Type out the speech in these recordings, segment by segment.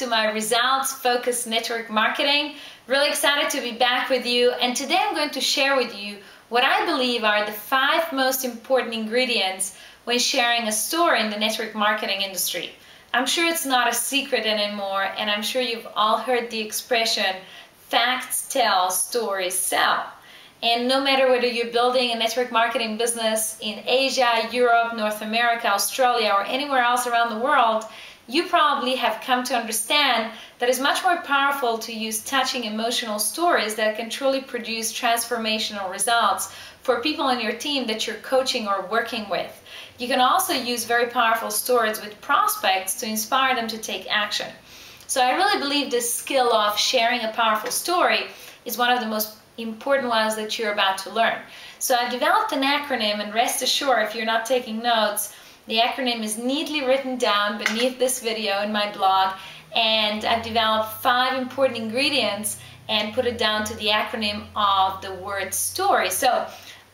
my results focused network marketing. Really excited to be back with you, and today I'm going to share with you what I believe are the 5 most important ingredients when sharing a story in the network marketing industry. I'm sure it's not a secret anymore, and I'm sure you've all heard the expression, facts tell, stories sell. And no matter whether you're building a network marketing business in Asia, Europe, North America, Australia, or anywhere else around the world, you probably have come to understand that it's much more powerful to use touching emotional stories that can truly produce transformational results for people on your team that you're coaching or working with. You can also use very powerful stories with prospects to inspire them to take action. So I really believe this skill of sharing a powerful story is one of the most important ones that you're about to learn. So I've developed an acronym, and rest assured, if you're not taking notes, the acronym is neatly written down beneath this video in my blog, and I've developed 5 important ingredients and put it down to the acronym of the word story. So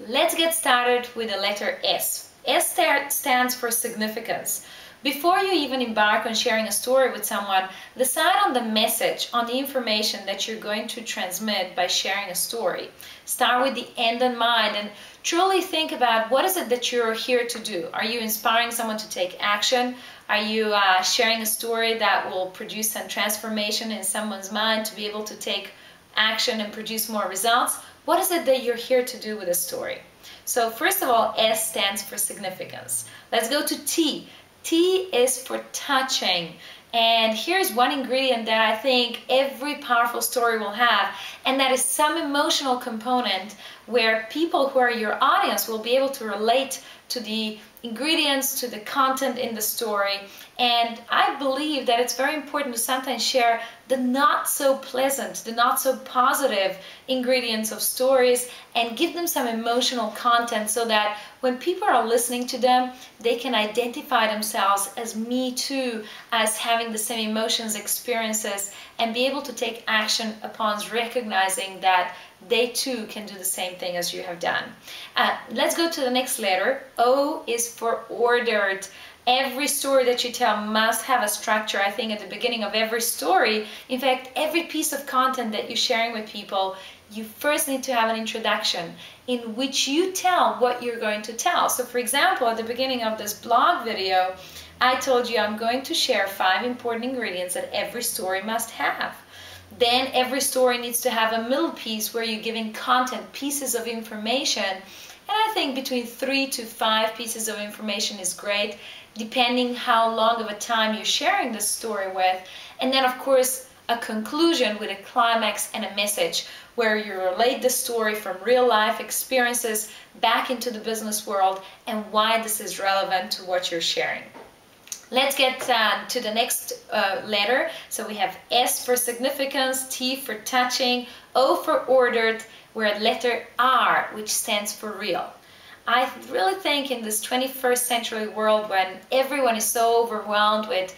let's get started with the letter S. S stands for significance. Before you even embark on sharing a story with someone, decide on the message, on the information that you're going to transmit by sharing a story. Start with the end in mind and truly think about what is it that you're here to do. Are you inspiring someone to take action? Are you sharing a story that will produce some transformation in someone's mind to be able to take action and produce more results? What is it that you're here to do with a story? So first of all, S stands for significance. Let's go to T. T is for touching, and here's one ingredient that I think every powerful story will have, and that is some emotional component where people who are your audience will be able to relate to the ingredients, to the content in the story. And I believe that it's very important to sometimes share the not so pleasant, the not so positive ingredients of stories and give them some emotional content so that when people are listening to them, they can identify themselves as me too, as having the same emotions, experiences, and be able to take action upon recognizing that they too can do the same thing as you have done. Let's go to the next letter. O is for ordered. Every story that you tell must have a structure. I think at the beginning of every story, in fact, every piece of content that you're sharing with people, you first need to have an introduction in which you tell what you're going to tell. So for example, at the beginning of this blog video, I told you I'm going to share 5 important ingredients that every story must have. Then every story needs to have a middle piece where you're giving content, pieces of information. And I think between 3 to 5 pieces of information is great, depending how long of a time you're sharing the story with. And then of course, a conclusion with a climax and a message where you relate the story from real life experiences back into the business world and why this is relevant to what you're sharing. Let's get to the next letter. So we have S for significance, T for touching, O for ordered. We're at letter R, which stands for real. I really think in this 21st century world when everyone is so overwhelmed with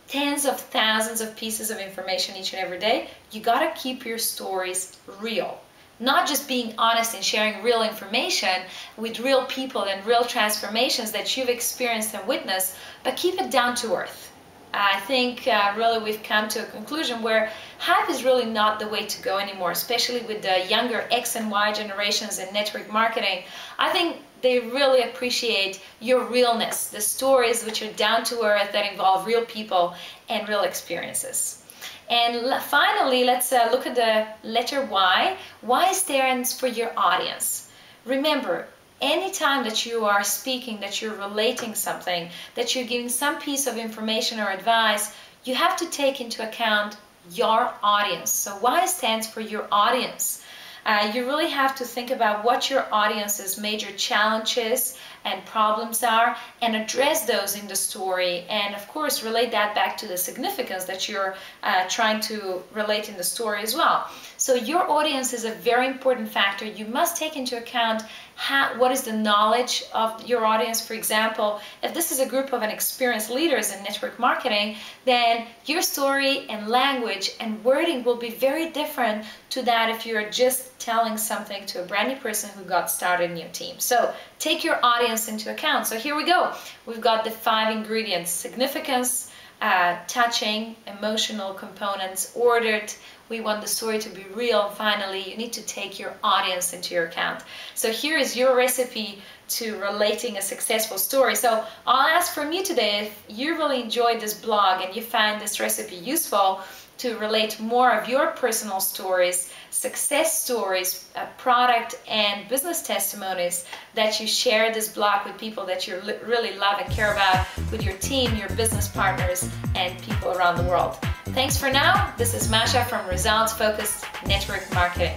tens of thousands of pieces of information each and every day, you gotta keep your stories real. Not just being honest and sharing real information with real people and real transformations that you've experienced and witnessed, but keep it down to earth. I think really we've come to a conclusion where hype is really not the way to go anymore, especially with the younger X and Y generations in network marketing. I think they really appreciate your realness, the stories which are down to earth that involve real people and real experiences. And finally, let's look at the letter Y. Y stands for your audience. Remember, anytime that you are speaking, that you're relating something, that you're giving some piece of information or advice, you have to take into account your audience. So Y stands for your audience. You really have to think about what your audience's major challenges and problems are and address those in the story, and of course relate that back to the significance that you're trying to relate in the story as well. So your audience is a very important factor. You must take into account what is the knowledge of your audience. For example, if this is a group of experienced leaders in network marketing, then your story and language and wording will be very different to that if you're just telling something to a brand new person who got started in your team. So take your audience into account. So here we go. We've got the 5 ingredients: significance, touching, emotional components, ordered. We want the story to be real. And finally, you need to take your audience into your account. So here is your recipe to relating a successful story. So I'll ask from you today, if you really enjoyed this blog and you find this recipe useful, to relate more of your personal stories, success stories, product and business testimonies, that you share this blog with people that you really love and care about, with your team, your business partners, and people around the world. Thanks for now. This is Masha from Results Focused Network Marketing.